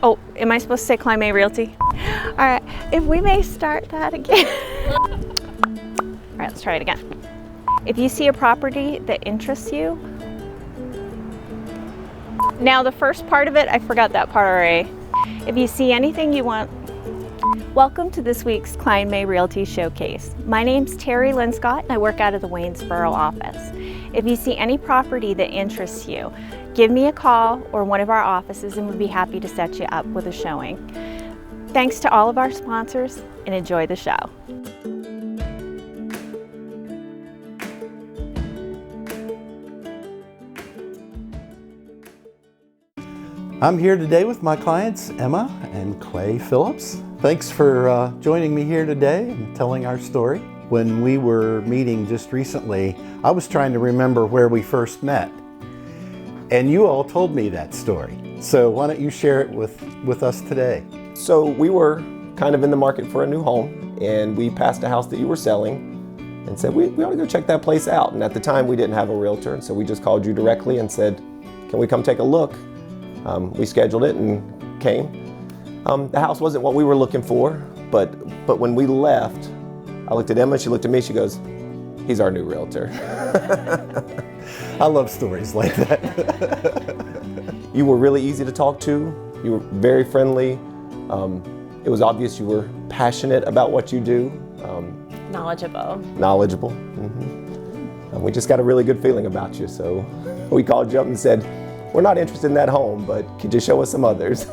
Oh, am I supposed to say Kline May Realty? All right, if we may start that again. All right, let's try it again. If you see a property that interests you. Now the first part of it, I forgot that part already. If you see anything you want. Welcome to this week's Kline May Realty Showcase. My name's Teri Linscott and I work out of the Waynesboro office. If you see any property that interests you, give me a call or one of our offices and we'd be happy to set you up with a showing. Thanks to all of our sponsors and enjoy the show. I'm here today with my clients, Emma and Clay Phillips. Thanks for joining me here today and telling our story. When we were meeting just recently, I was trying to remember where we first met. And you all told me that story. So why don't you share it with us today? So we were kind of in the market for a new home and we passed a house that you were selling and said, we ought to go check that place out. And at the time we didn't have a realtor, and so we just called you directly and said, can we come take a look? We scheduled it and came. The house wasn't what we were looking for, but when we left, I looked at Emma, she looked at me, she goes, he's our new realtor. I love stories like that. You were really easy to talk to. You were very friendly. It was obvious you were passionate about what you do. Knowledgeable. Knowledgeable. Mm-hmm. And we just got a really good feeling about you, so we called you up and said, we're not interested in that home, but could you show us some others?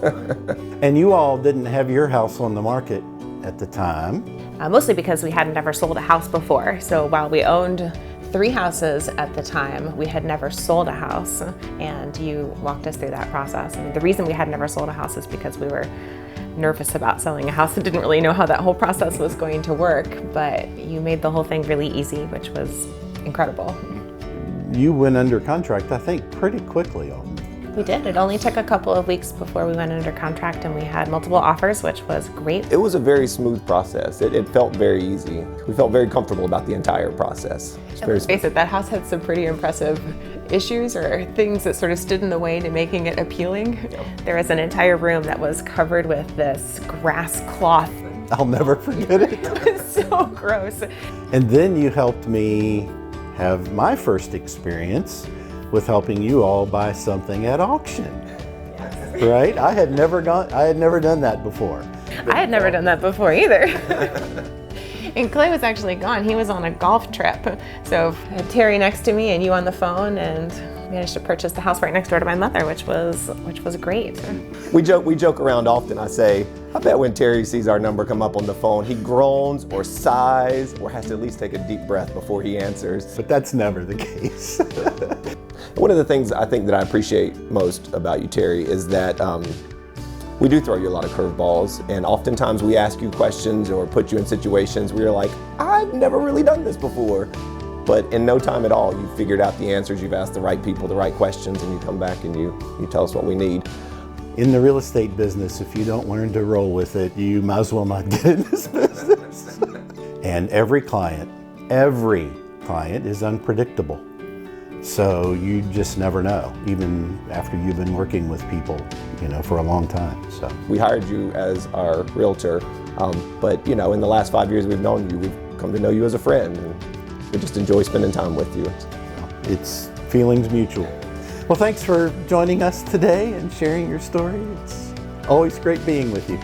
And you all didn't have your house on the market at the time. Mostly because we had never sold a house before. So while we owned 3 houses at the time, we had never sold a house, and you walked us through that process. And the reason we had never sold a house is because we were nervous about selling a house and didn't really know how that whole process was going to work, but you made the whole thing really easy, which was incredible. You went under contract, I think, pretty quickly on. We did. It only took a couple of weeks before we went under contract and we had multiple offers, which was great. It was a very smooth process. It felt very easy. We felt very comfortable about the entire process. Let's face it, that house had some pretty impressive issues or things that sort of stood in the way to making it appealing. Yeah. There was an entire room that was covered with this grass cloth. I'll never forget it. It was so gross. And then you helped me have my first experience with helping you all buy something at auction. Yes. Right? I had never done that before. I had never done that before either. And Clay was actually gone. He was on a golf trip. So I had Teri next to me and you on the phone, and managed to purchase the house right next door to my mother, which was great. We joke around often. I say, I bet when Teri sees our number come up on the phone, he groans or sighs or has to at least take a deep breath before he answers. But that's never the case. One of the things I think that I appreciate most about you, Teri, is that we do throw you a lot of curveballs, and oftentimes we ask you questions or put you in situations where you're like, I've never really done this before. But in no time at all, you've figured out the answers, you've asked the right people the right questions, and you come back and you tell us what we need. In the real estate business, if you don't learn to roll with it, you might as well not get in this business. And every client is unpredictable. So you just never know, even after you've been working with people, for a long time. So we hired you as our realtor, but in the last 5 years we've known you, we've come to know you as a friend, and we just enjoy spending time with you. It's feelings mutual. Well, thanks for joining us today and sharing your story. It's always great being with you.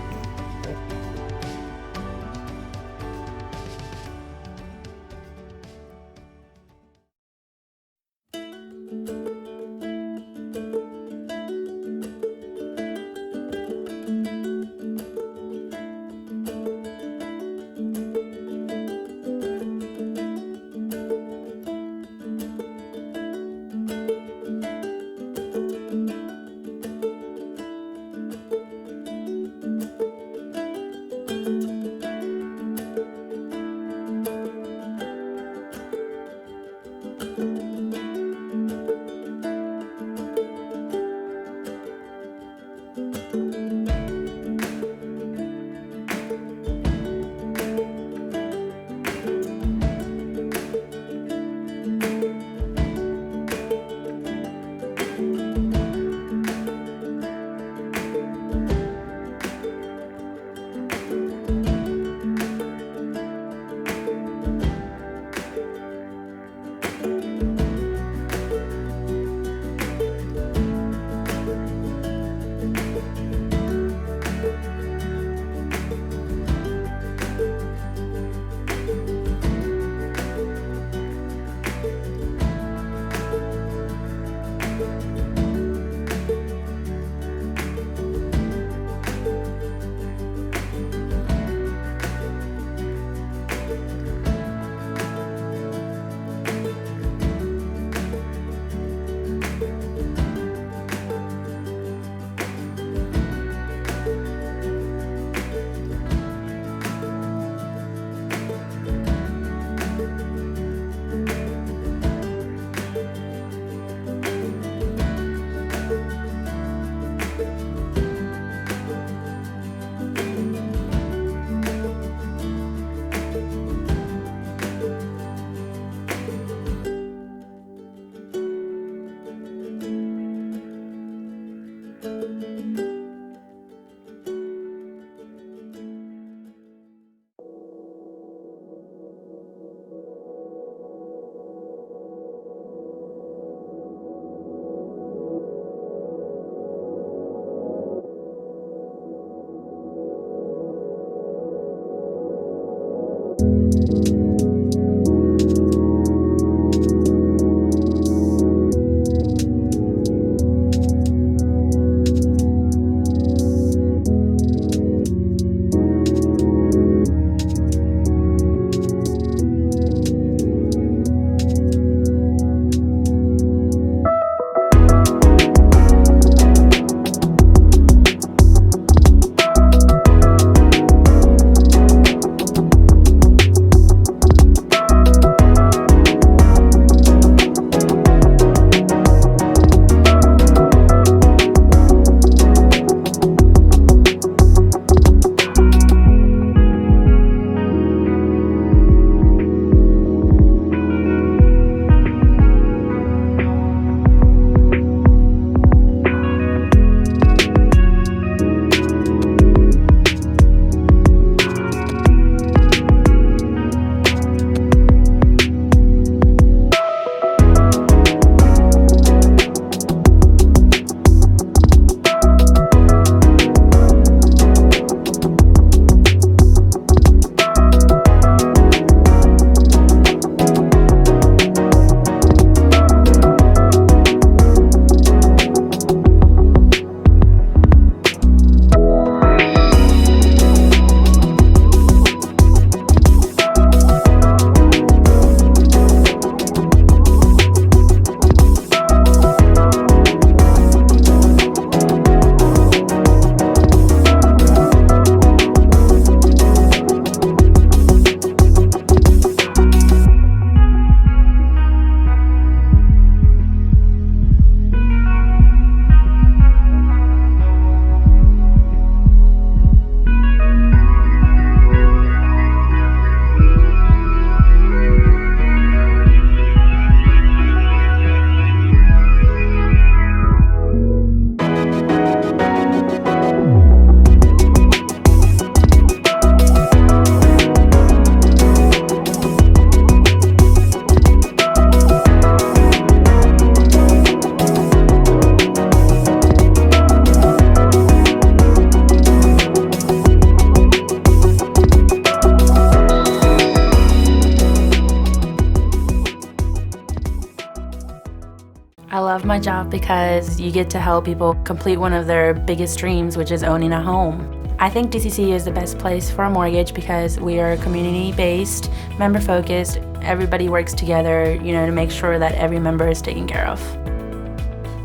my job because you get to help people complete one of their biggest dreams, which is owning a home. I think DCC is the best place for a mortgage because we are community-based, member-focused. Everybody works together, to make sure that every member is taken care of.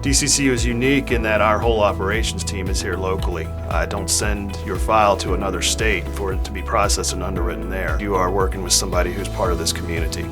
DCC is unique in that our whole operations team is here locally. Don't send your file to another state for it to be processed and underwritten there. You are working with somebody who's part of this community.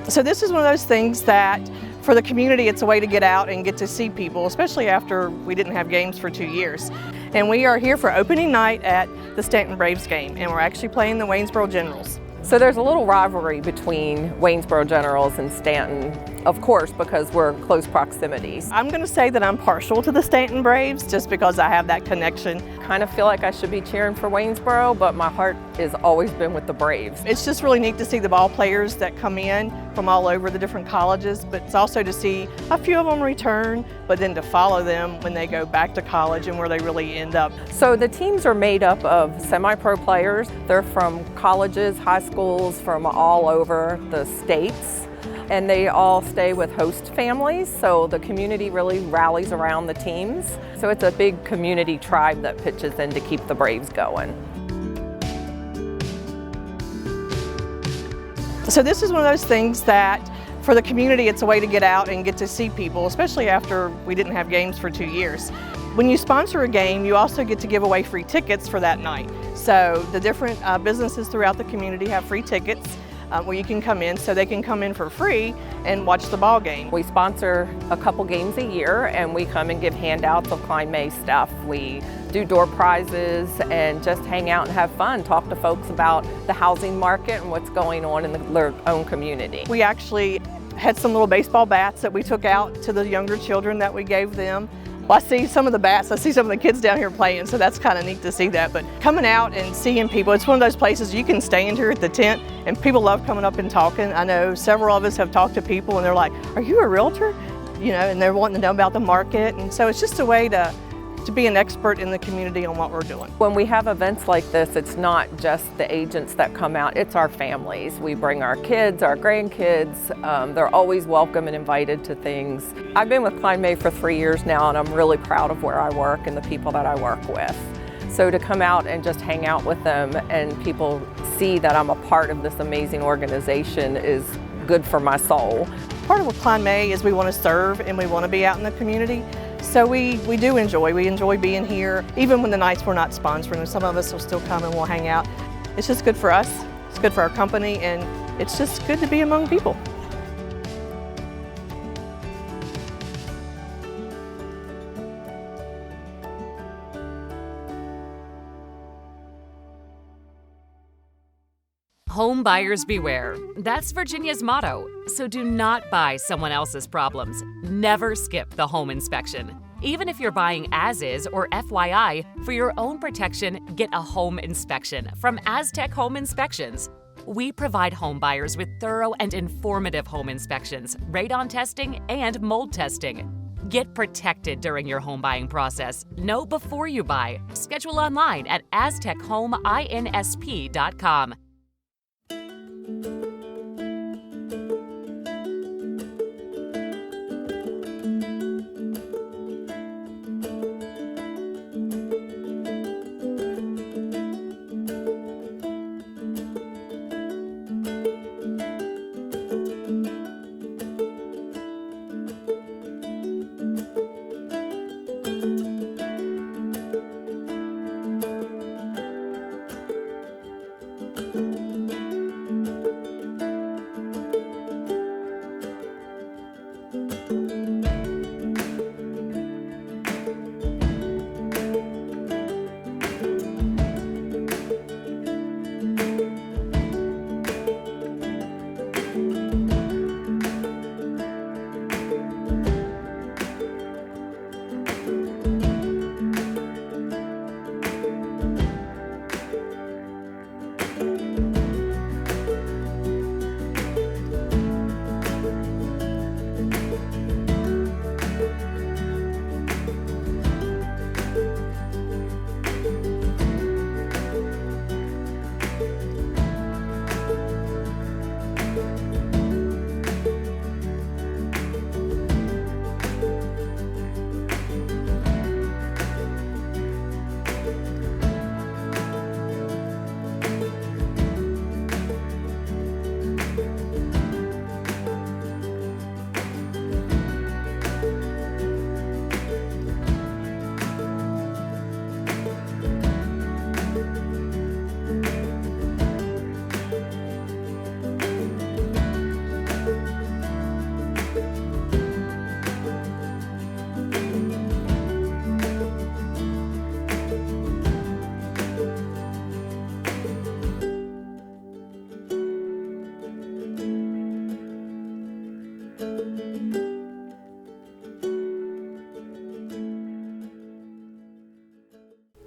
So this is one of those things that for the community it's a way to get out and get to see people, especially after we didn't have games for 2 years. And we are here for opening night at the Staunton Braves game, and we're actually playing the Waynesboro Generals. So there's a little rivalry between Waynesboro Generals and Staunton, of course, because we're close proximities. I'm going to say that I'm partial to the Staunton Braves just because I have that connection. Kind of feel like I should be cheering for Waynesboro, but my heart has always been with the Braves. It's just really neat to see the ball players that come in from all over the different colleges, but it's also to see a few of them return, but then to follow them when they go back to college and where they really end up. So the teams are made up of semi-pro players. They're from colleges, high schools, from all over the states. And they all stay with host families, so the community really rallies around the teams. So it's a big community tribe that pitches in to keep the Braves going. So this is one of those things that for the community it's a way to get out and get to see people, especially after we didn't have games for 2 years. When you sponsor a game, you also get to give away free tickets for that night. So the different businesses throughout the community have free tickets where you can come in, so they can come in for free and watch the ball game. We sponsor a couple games a year, and we come and give handouts of Kline May stuff. We do door prizes and just hang out and have fun, talk to folks about the housing market and what's going on in their own community. We actually had some little baseball bats that we took out to the younger children that we gave them. Well, I see some of the bats, I see some of the kids down here playing, so that's kind of neat to see that. But coming out and seeing people, it's one of those places you can stay in here at the tent, and people love coming up and talking. I know several of us have talked to people and they're like, "Are you a realtor?" And they're wanting to know about the market. And so it's just a way to be an expert in the community on what we're doing. When we have events like this, it's not just the agents that come out, it's our families. We bring our kids, our grandkids. They're always welcome and invited to things. I've been with Kline May for 3 years now, and I'm really proud of where I work and the people that I work with. So to come out and just hang out with them and people see that I'm a part of this amazing organization is good for my soul. Part of what Kline May is we want to serve and we want to be out in the community. So we do enjoy being here, even when the nights we're not sponsoring. Some of us will still come and we'll hang out. It's just good for us, it's good for our company, and it's just good to be among people. Home buyers beware. That's Virginia's motto. So do not buy someone else's problems. Never skip the home inspection. Even if you're buying as is or FYI, for your own protection, get a home inspection from Aztec Home Inspections. We provide home buyers with thorough and informative home inspections, radon testing, and mold testing. Get protected during your home buying process. Know before you buy. Schedule online at aztechomeInsp.com.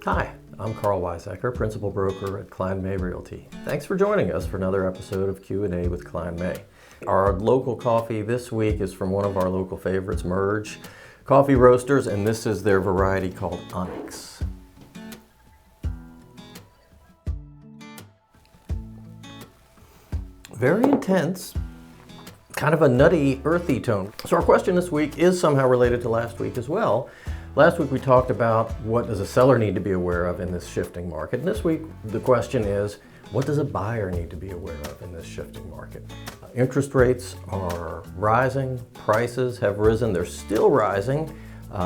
Hi, I'm Karl Waizecker, Principal Broker at Kline May Realty. Thanks for joining us for another episode of Q&A with Kline May. Our local coffee this week is from one of our local favorites, Merge Coffee Roasters, and this is their variety called Onyx. Very intense, kind of a nutty, earthy tone. So our question this week is somehow related to last week as well. Last week we talked about what does a seller need to be aware of in this shifting market. And this week the question is, what does a buyer need to be aware of in this shifting market? Interest rates are rising, prices have risen, they're still rising,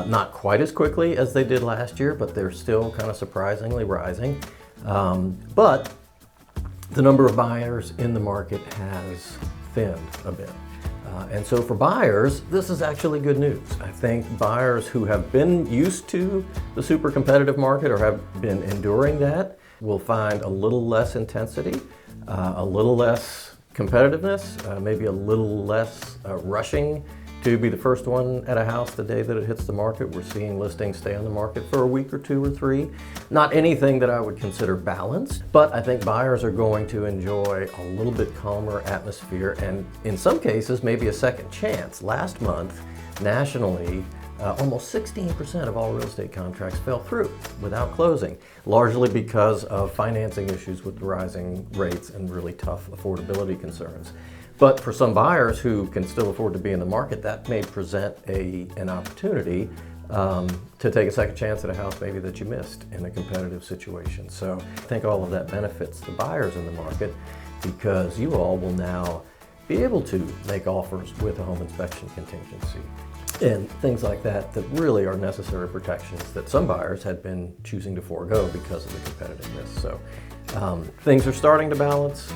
not quite as quickly as they did last year, but they're still kind of surprisingly rising. But the number of buyers in the market has thinned a bit. And so for buyers, this is actually good news. I think buyers who have been used to the super competitive market or have been enduring that will find a little less intensity, a little less competitiveness, maybe a little less rushing to be the first one at a house the day that it hits the market. We're seeing listings stay on the market for a week or two or three. Not anything that I would consider balanced, but I think buyers are going to enjoy a little bit calmer atmosphere and in some cases maybe a second chance. Last month, nationally, almost 16% of all real estate contracts fell through without closing, largely because of financing issues with rising rates and really tough affordability concerns. But for some buyers who can still afford to be in the market, that may present an opportunity to take a second chance at a house maybe that you missed in a competitive situation. So I think all of that benefits the buyers in the market because you all will now be able to make offers with a home inspection contingency. and things like that that really are necessary protections that some buyers had been choosing to forego because of the competitiveness. So things are starting to balance.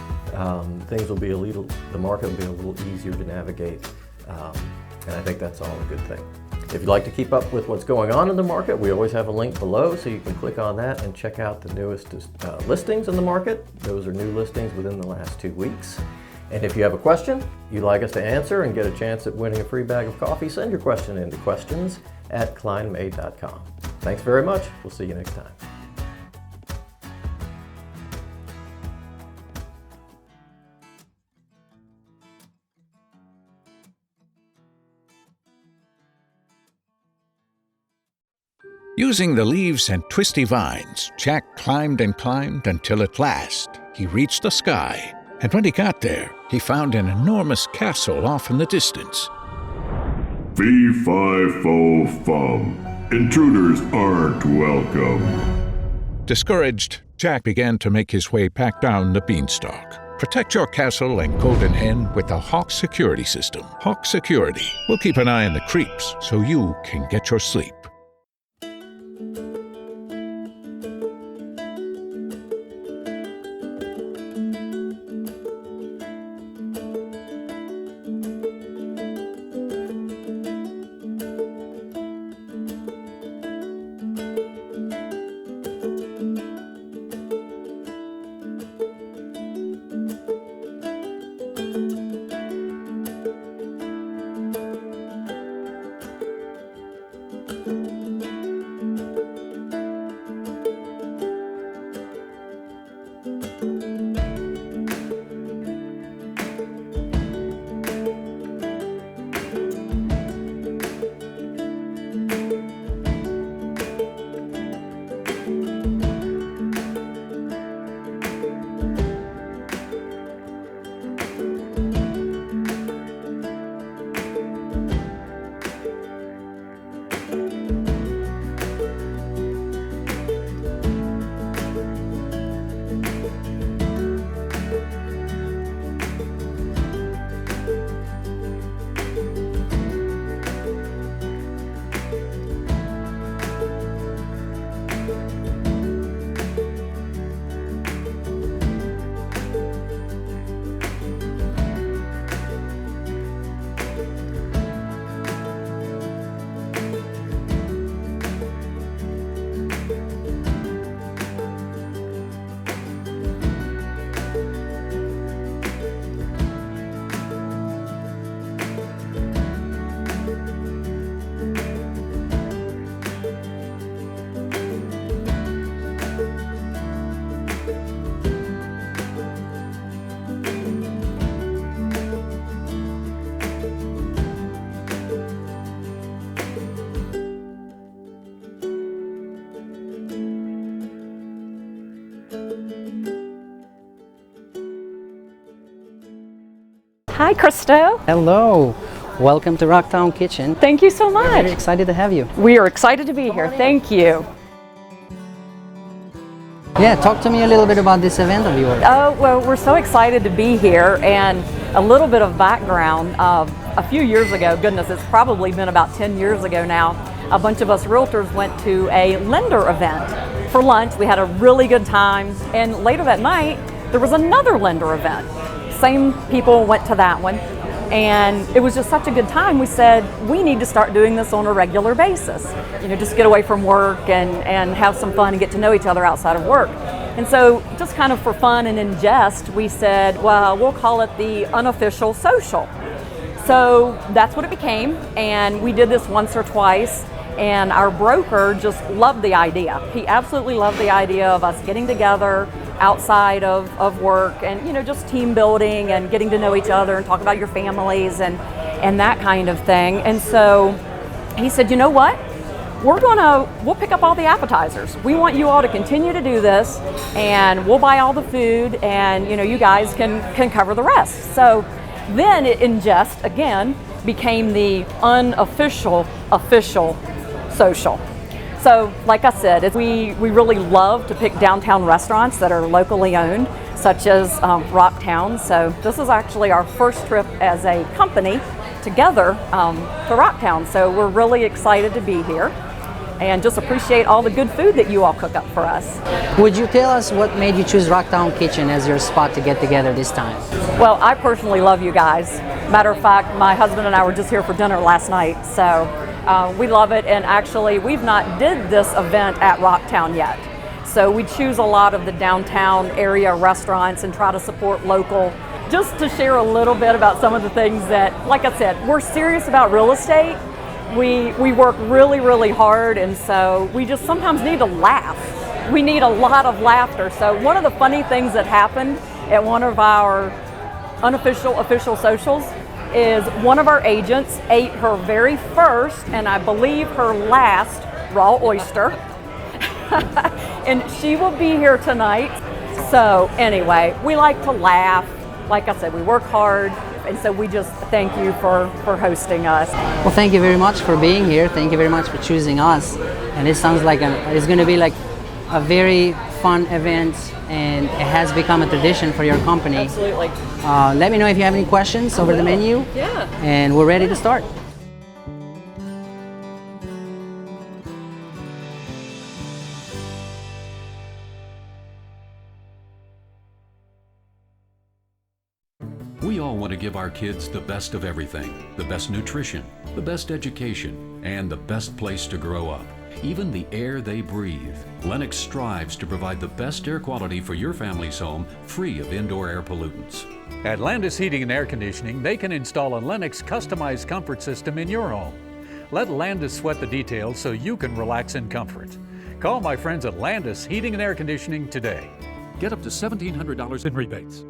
Things will be the market will be a little easier to navigate, and I think that's all a good thing. If you'd like to keep up with what's going on in the market, we always have a link below, so you can click on that and check out the newest listings in the market. Those are new listings within the last 2 weeks. And if you have a question you'd like us to answer and get a chance at winning a free bag of coffee, send your question in to questions@klinemay.com. Thanks very much. We'll see you next time. Using the leaves and twisty vines, Jack climbed and climbed until at last he reached the sky. And when he got there, he found an enormous castle off in the distance. Fee-fi-fo-fum. Intruders aren't welcome. Discouraged, Jack began to make his way back down the beanstalk. Protect your castle and golden hen with the Houff security system. Houff Security will keep an eye on the creeps so you can get your sleep. Hi, Christo. Hello. Welcome to Rocktown Kitchen. Thank you so much. We're very excited to have you. We are excited to be here. Thank you. Yeah, talk to me a little bit about this event of yours. Oh, well, we're so excited to be here, and a little bit of background. A few years ago, goodness, it's probably been about 10 years ago now, a bunch of us realtors went to a lender event for lunch. We had a really good time, and later that night, there was another lender event. Same people went to that one, and it was just such a good time. We said, we need to start doing this on a regular basis. You know, just get away from work and have some fun and get to know each other outside of work. And so just kind of for fun and in jest, we said, well, we'll call it the unofficial social. So that's what it became, and we did this once or twice, and our broker just loved the idea. He absolutely loved the idea of us getting together outside of work and, you know, just team building and getting to know each other and talk about your families and that kind of thing. And so he said, you know what? We'll pick up all the appetizers. We want you all to continue to do this, and we'll buy all the food, and, you know, you guys can cover the rest. So then it in jest again became the unofficial official social. So like I said, we really love to pick downtown restaurants that are locally owned, such as Rocktown. So this is actually our first trip as a company together to Rocktown. So we're really excited to be here and just appreciate all the good food that you all cook up for us. Would you tell us what made you choose Rocktown Kitchen as your spot to get together this time? Well, I personally love you guys. Matter of fact, my husband and I were just here for dinner last night, so we love it. And actually, we've not did this event at Rocktown yet. So we choose a lot of the downtown area restaurants and try to support local. Just to share a little bit about some of the things that, like I said, we're serious about real estate. We work really, really hard, and so we just sometimes need to laugh. We need a lot of laughter. So one of the funny things that happened at one of our official socials is one of our agents ate her very first, and I believe her last, raw oyster. And she will be here tonight. So anyway, we like to laugh. Like I said, we work hard. And so we just thank you for hosting us. Well, thank you very much for being here. Thank you very much for choosing us. And it sounds like it's going to be like a very fun event, and it has become a tradition for your company. Absolutely. Let me know if you have any questions over the menu. Yeah. And we're ready to start. We all want to give our kids the best of everything, the best nutrition, the best education, and the best place to grow up. Even the air they breathe. Lennox strives to provide the best air quality for your family's home, free of indoor air pollutants. At Landis Heating and Air Conditioning, they can install a Lennox customized comfort system in your home. Let Landis sweat the details so you can relax in comfort. Call my friends at Landis Heating and Air Conditioning today. Get up to $1,700 in rebates.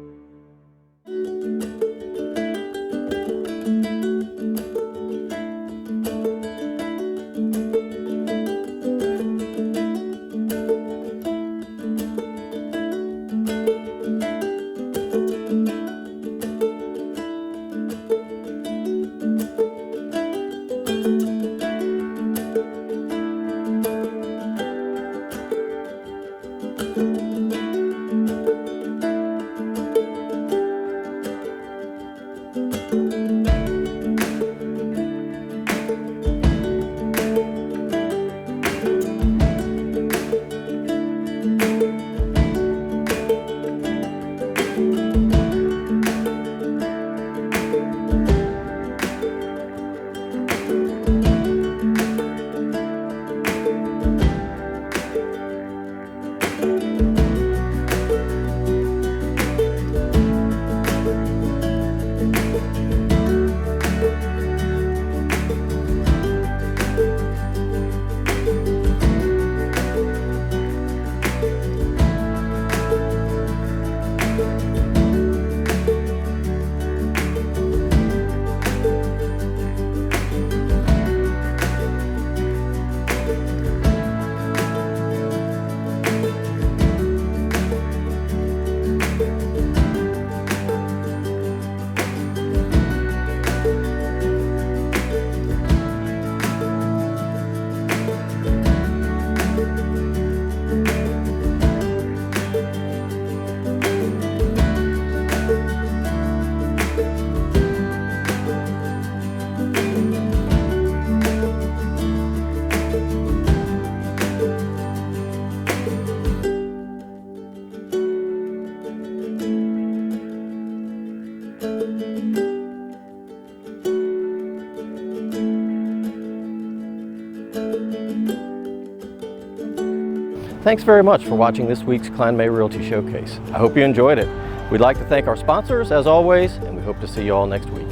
Thanks very much for watching this week's Kline May Realty Showcase. I hope you enjoyed it. We'd like to thank our sponsors, as always, and we hope to see you all next week.